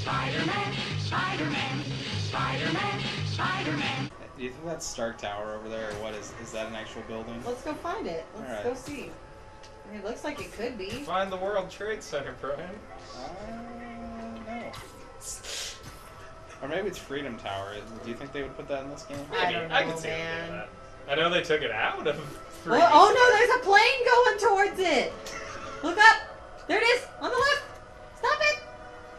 Spider-Man, Spider-Man, Spider-Man, Spider-Man. Do you think that's Stark Tower over there, or what is that an actual building? Let's go find it. Let's go see. I mean, it looks like it could be. Find the World Trade Center, Brian. No. Or maybe it's Freedom Tower. Do you think they would put that in this game? Maybe. I don't know, I can see man. that. I know they took it out of. Well, oh no, there's a plane going towards it. Look up. There it is on the left. Stop it.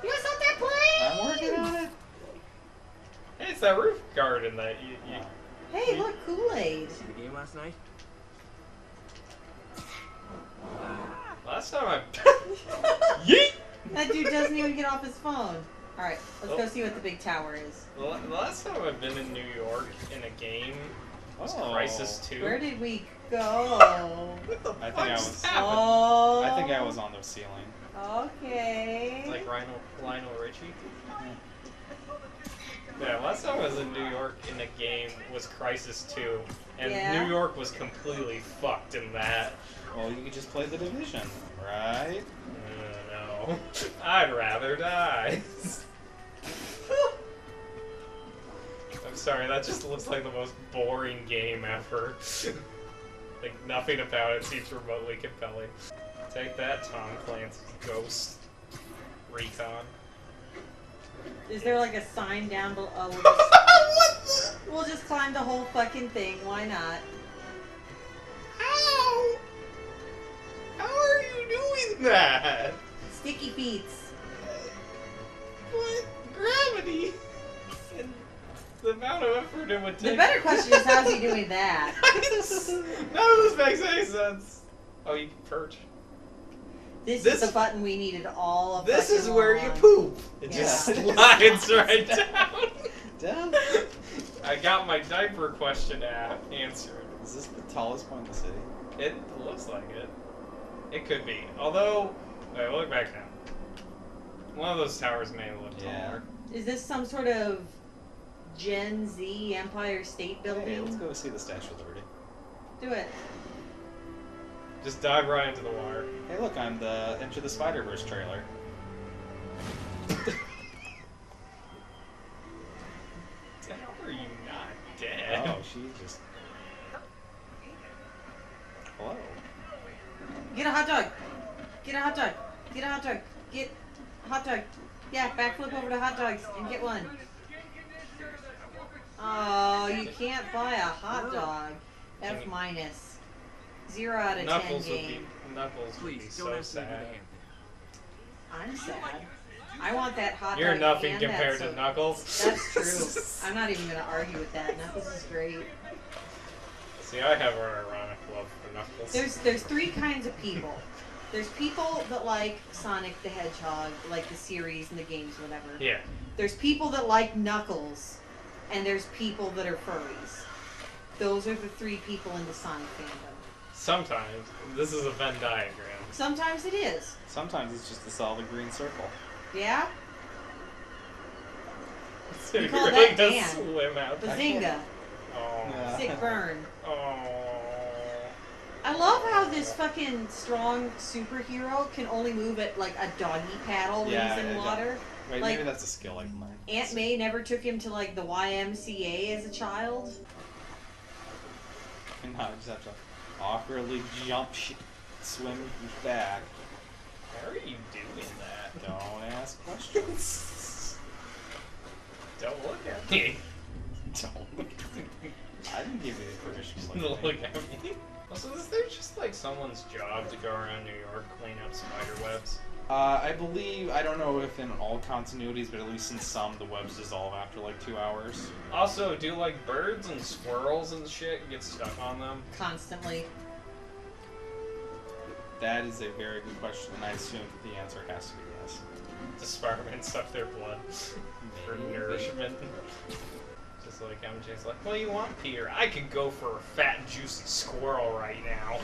You gotta stop that plane. I'm working on it. Hey, it's that roof garden that you. Hey, look, Kool-Aid. See the game last night? Last time I. Yeet! That dude doesn't even get off his phone. All right, let's go see what the big tower is. The last time I've been in New York in a game was Crisis 2. Where did we go? What the I think fuck I is was. happening? Oh. I think I was on the ceiling. Okay. Like Lionel Richie. Yeah, last time I was in New York in a game was Crisis 2, and Yeah. New York was completely fucked in that. Well, you could just play The Division, right? No. I'd rather die. I'm sorry, that just looks like the most boring game ever. Like, nothing about it seems remotely compelling. Take that, Tom Clancy's Ghost Recon. Is there like a sign down below? We'll just climb the whole fucking thing. Why not? How? How are you doing that? Sticky feets. What? Gravity? And the amount of effort it would take. The better question is, how's he doing that? None of this makes any sense. Oh, you can perch. This is the button we needed all of. This is where you long. poop. It Yeah. just slides right down. Down? I got my diaper question answered. Is this the tallest point in the city? It looks like it. It could be. Although, wait, look back now. One of those towers may look taller. Is this some sort of Gen Z Empire State Building? Hey, let's go see the Statue of Liberty. Do it. Just dive right into the water. Hey, look, I'm the Into the Spider-Verse trailer. How are you not dead? Oh, she just... Hello. Get a hot dog. Get a hot dog. Get a hot dog. Get a hot dog. Yeah, backflip over to hot dogs and get one. Oh, you can't buy a hot dog. F minus. 0 out of 10 Knuckles game. would be so sad. I'm sad. I want that hot You're dog. nothing and compared that to Knuckles. That's true. I'm not even going to argue with that. Knuckles is great. See, I have an ironic love for Knuckles. There's three kinds of people. There's people that like Sonic the Hedgehog, like the series and the games, whatever. Yeah. There's people that like Knuckles, and there's people that are furries. Those are the three people in the Sonic fandom. Sometimes. This is a Venn diagram. Sometimes it is. Sometimes it's just a solid green circle. Yeah? So We call really that does Dan. swim out. Bazinga. Oh. Yeah. Sick burn. Oh. I love how this fucking strong superhero can only move at like a doggy paddle when he's in water. Wait, Like, maybe that's a skill I can learn. Aunt May never took him to like the YMCA as a child. And I just have to awkwardly jump, swim back. How are you doing that? Don't ask questions. Don't look at me. Don't look at me. I didn't give you the permission to Look at me. Also, is there just like someone's job to go around New York, clean up spider webs? I believe, I don't know if in all continuities, but at least in some, the webs dissolve after like 2 hours. Also, do like birds and squirrels and shit get stuck on them? Constantly. That is a very good question, and I assume that the answer has to be yes. Does Spider-Man suck their blood for nourishment? Just like MJ's like, what do you want, Peter? I could go for a fat, juicy squirrel right now.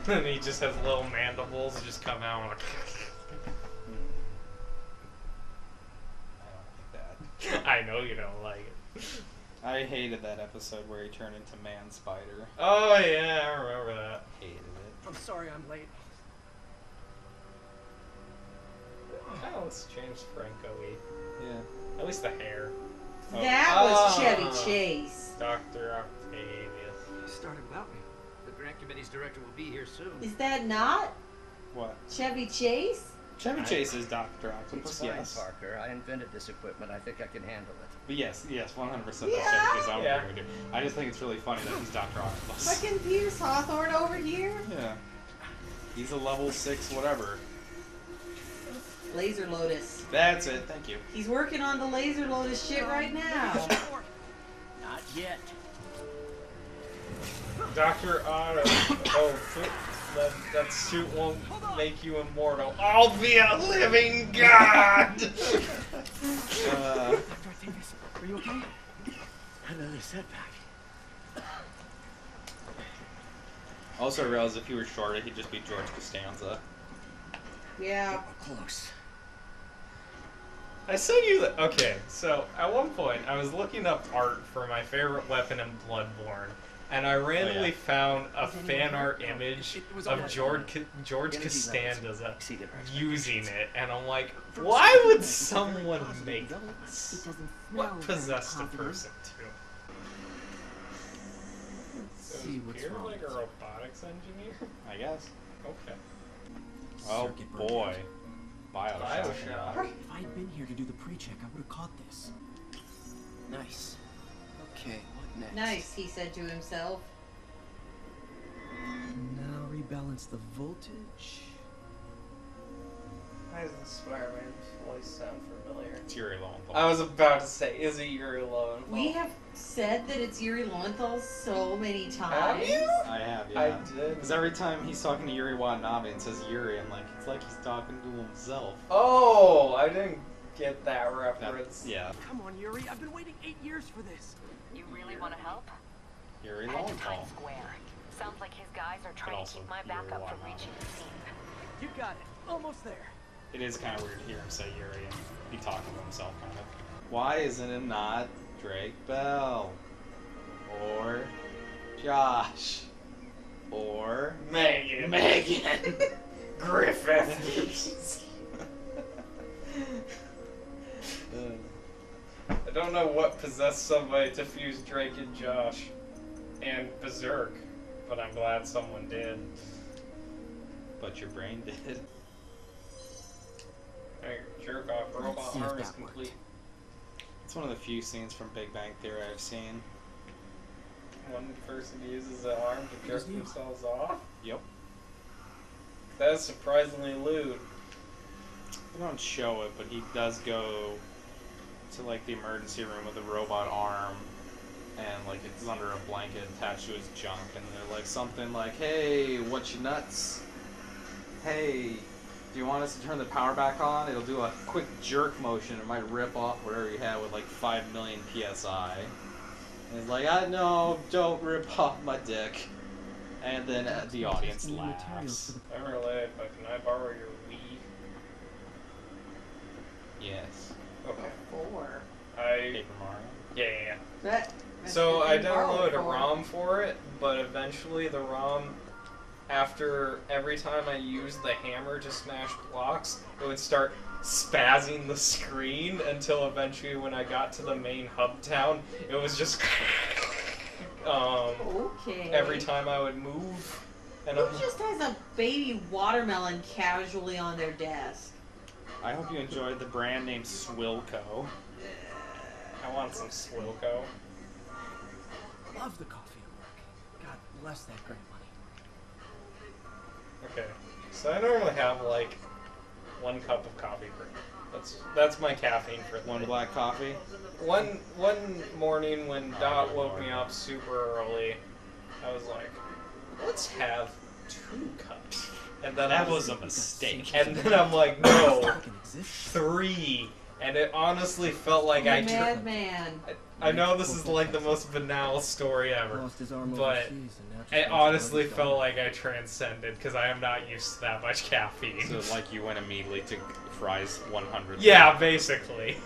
And he just has little mandibles that just come out like... I don't like that. I know you don't like it. I hated that episode where he turned into Man Spider. Oh yeah, I remember that. Hated it. I'm sorry I'm late. Kind of It's changed Franco-y. Yeah. At least the hair. Oh. That was Chevy Ah. Chase. Dr. Octavius. You started without me. The grant committee's director will be here soon. Is that not What? Chevy Chase? Chevy Chase is Dr. It's Octopus, fine, yes. Parker. I invented this equipment. I think I can handle it. But yes, 100% that's Chevy Yeah. Chase. I would Yeah. agree with you. I just think it's really funny that he's Dr. Octopus. Fucking Pierce Hawthorne over here. Yeah. He's a level 6 whatever. Laser Lotus. That's it, thank you. He's working on the Laser Lotus shit right now. Not yet. Dr. Otto. Oh, that suit won't make you immortal. I'll be a living god! Dr. Octavius, are you okay? Another setback. Also, I realized if he were shorter, he'd just be George Costanza. Yeah. Close. I sent you the. Okay, so at one point I was looking up art for my favorite weapon in Bloodborne, and I randomly found a fan art image of George Costanza using it, and I'm like, why would someone make this? What possessed a person to? So See is what's Pierre wrong like a with robotics engineer? I guess. Okay. Oh Circuit breaker. boy. Bioshock. Bioshock. If I had been here to do the pre-check, I would have caught this. Nice. Okay, what next? Nice, he said to himself. Now rebalance the voltage. Why does the Spider-Man's voice sound familiar? It's Yuri Lowenthal. I was about to say, is it Yuri Lowenthal? We have said that it's Yuri Lowenthal so many times. Have you? I have, yeah. I did. Because every time he's talking to Yuri Watanabe and says Yuri, I'm like, it's like he's talking to himself. Oh, I didn't get that reference. Yeah. Come on, Yuri. I've been waiting 8 years for this. You really want to help? Yuri Head to Lowenthal. Times Square. Sounds like his guys are trying also to keep my Yuri backup from Watanabe. reaching the scene. You got it. Almost there. It is kind of weird to hear him say Yuri and be talking to himself, kind of. Why isn't it not Drake Bell? Or Josh? Or Megan. Griffith. I don't know what possessed somebody to fuse Drake and Josh and Berserk, but I'm glad someone did. But your brain did. Hey, jerk off, robot see if arm is that worked. complete. It's one of the few scenes from Big Bang Theory I've seen. One person uses an arm to jerk Disney. themselves off. Yep. That is surprisingly lewd. They don't show it, but he does go to like the emergency room with a robot arm, and like it's under a blanket attached to his junk, and they're like something like, "Hey, what's your nuts? Hey, do you want us to turn the power back on? It'll do a quick jerk motion. It might rip off whatever you had with like 5 million psi." And he's like, "No, don't rip off my dick." And then the audience Testing the materials laughs. for the- I'm related, but can I borrow your Wii? Yes. Okay. 4. Paper Mario. Yeah. That, So I downloaded a ROM. ROM for it, but eventually the ROM, after every time I used the hammer to smash blocks, it would start spazzing the screen until eventually when I got to the main hub town, it was just Okay. every time I would move. And Who just has a baby watermelon casually on their desk? I hope you enjoyed the brand name Swilco. I want some Swilco. Love the coffee at work. God bless that grant money. Okay. So I normally have like 1 cup of coffee per day. That's my caffeine for the One day. black coffee. One morning when Dot woke me up super early, I was like, let's have 2 cups. And then That was a mistake. And then I'm like, no, Fucking exists. 3. And it honestly felt like I Madman. I know this is like the most banal story ever, Lost his arm but overseas and now just it wants to honestly let it felt go. like I transcended because I am not used to that much caffeine. So like you went immediately to Fry's 100. Yeah, basically.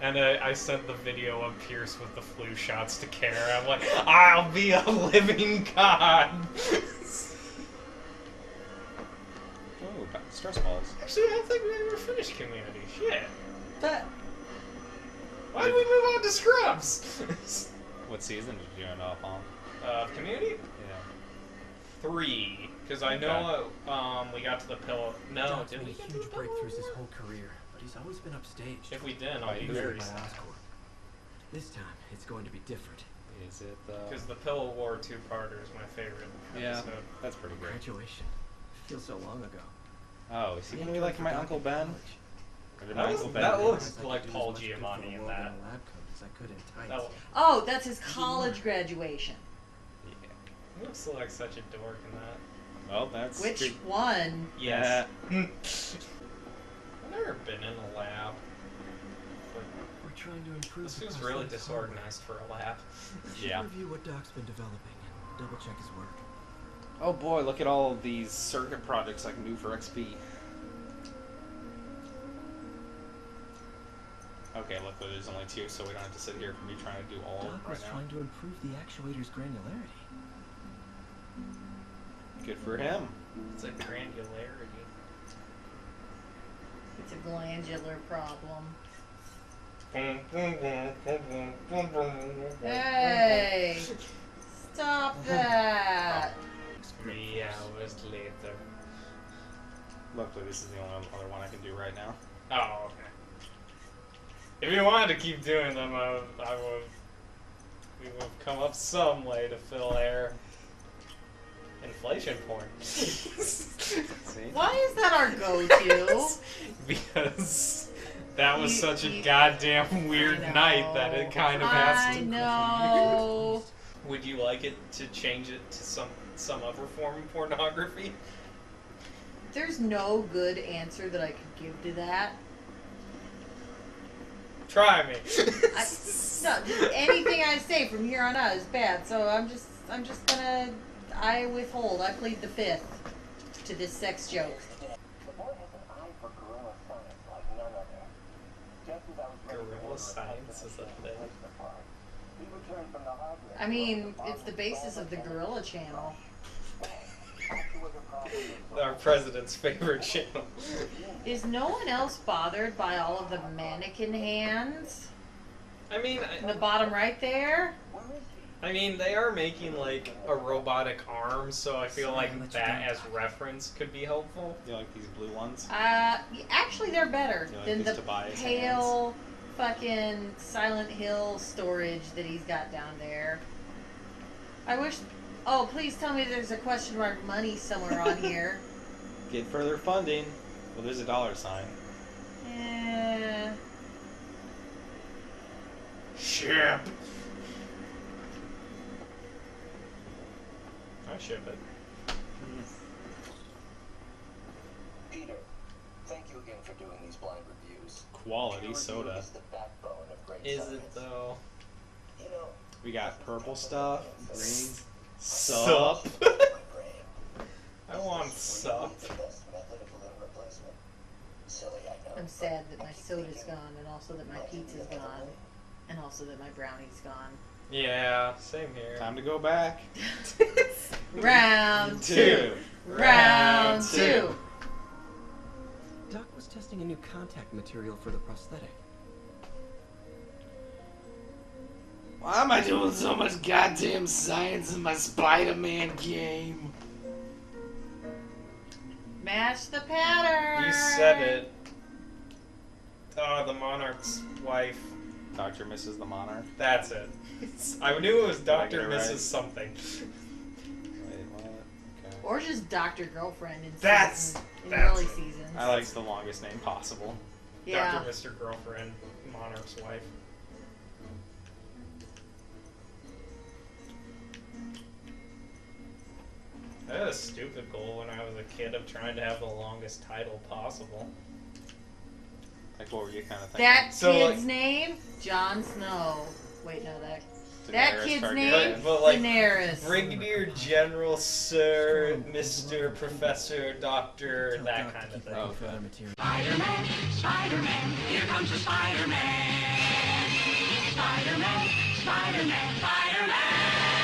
And I sent the video of Pierce with the flu shots to Kara. I'm like, I'll be a living god. Oh, Stress balls. Actually, I don't think we ever finished Community. Shit. But Why did we move on to Scrubs? What season did you end up on? Community? Yeah. 3. Because I know we got to the pillow. No, Doc's did we made get to huge the pillow? breakthroughs his whole career, but he's always been upstaged. If we didn't, I'll be Usually very by sad. Oscorp. This time, it's going to be different. Is it Because the Pillow War 2-parter is my favorite Yeah, episode. that's pretty great. Graduation. Feels so long ago. Oh, is he gonna be like my Uncle Ben? Or did my That Uncle Ben that do looks I could like do as Paul much good for the Giamatti in world that. a lab coat as I could in tights. That oh, that's his college graduation. looks like such a dork in that. Well, that's Which good. one? Yes. I've never been in a lab. But We're trying to improve. this the feels really prosthetic disorganized for a lab. hardware. We should Yeah. review what Doc's been developing and double check his work. Oh boy, look at all of these circuit projects I can do for XP. Okay, look, there's only 2, so we don't have to sit here and be trying to do all Doc right was now. trying to improve the actuator's granularity. Good for him. It's like granularity. It's a glandular problem. Hey! Stop that! 3 hours later. Luckily, this is the only other one I can do right now. Oh, okay. If you wanted to keep doing them, we would have come up some way to fill air. Inflation porn. See? Why is that our go-to? Because that was such a goddamn weird night that it kind of has I to. know. Would you like it to change it to some other form of pornography? There's no good answer that I could give to that. Try me. No, anything I say from here on out is bad. So I'm just gonna. I withhold. I plead the fifth to this sex joke. Guerrilla science is a thing. I mean, it's the basis of the Gorilla Channel. Our president's favorite channel. Is no one else bothered by all of the mannequin hands I mean, in the bottom right there? they are making like a robotic arm, so I feel like Let you that go. as reference could be helpful. You like these blue ones? Actually, they're better You like than these the Tobias pale fucking Silent Hill storage that he's got down there. I wish. Oh, please tell me there's a question mark money somewhere on here. Get further funding. Well, there's a $. Eh. Ship. I ship it. Peter, thank you again for doing these blind reviews. Quality Peer soda. review is the backbone of great Is science. it though? You know, We got purple stuff, green, Sup. sup. my brain. I want sup. The best method of limb replacement. Silly, I know. I'm sad that my soda's gone, and also that my pizza's gone, and also that my brownie's gone. Yeah, same here. Time to go back. Round two. Round two. Doc was testing a new contact material for the prosthetic. Why am I doing so much goddamn science in my Spider-Man game? Match the pattern. You said it. Oh, the Monarch's wife. Dr. Mrs. the Monarch. That's it. I knew it was Did I get Dr. it right? Mrs. something. Wait, what? Okay. Or just Dr. Girlfriend in That's early it. seasons. I like the longest name possible. Yeah. Dr. Mr. Girlfriend, Monarch's wife. I had a stupid goal when I was a kid of trying to have the longest title possible. Like, what were you kind of thinking? That So, kid's like- name, Jon Snow. Wait, no, that Daenerys kid's Targaryen. name, But, like, Daenerys. Brigadier General, Sir, Mr. Professor, Doctor, Tell that Doc kind to of keep thing. looking for other material. Spider-Man, Spider-Man, here comes the Spider-Man. Spider-Man, Spider-Man, Spider-Man.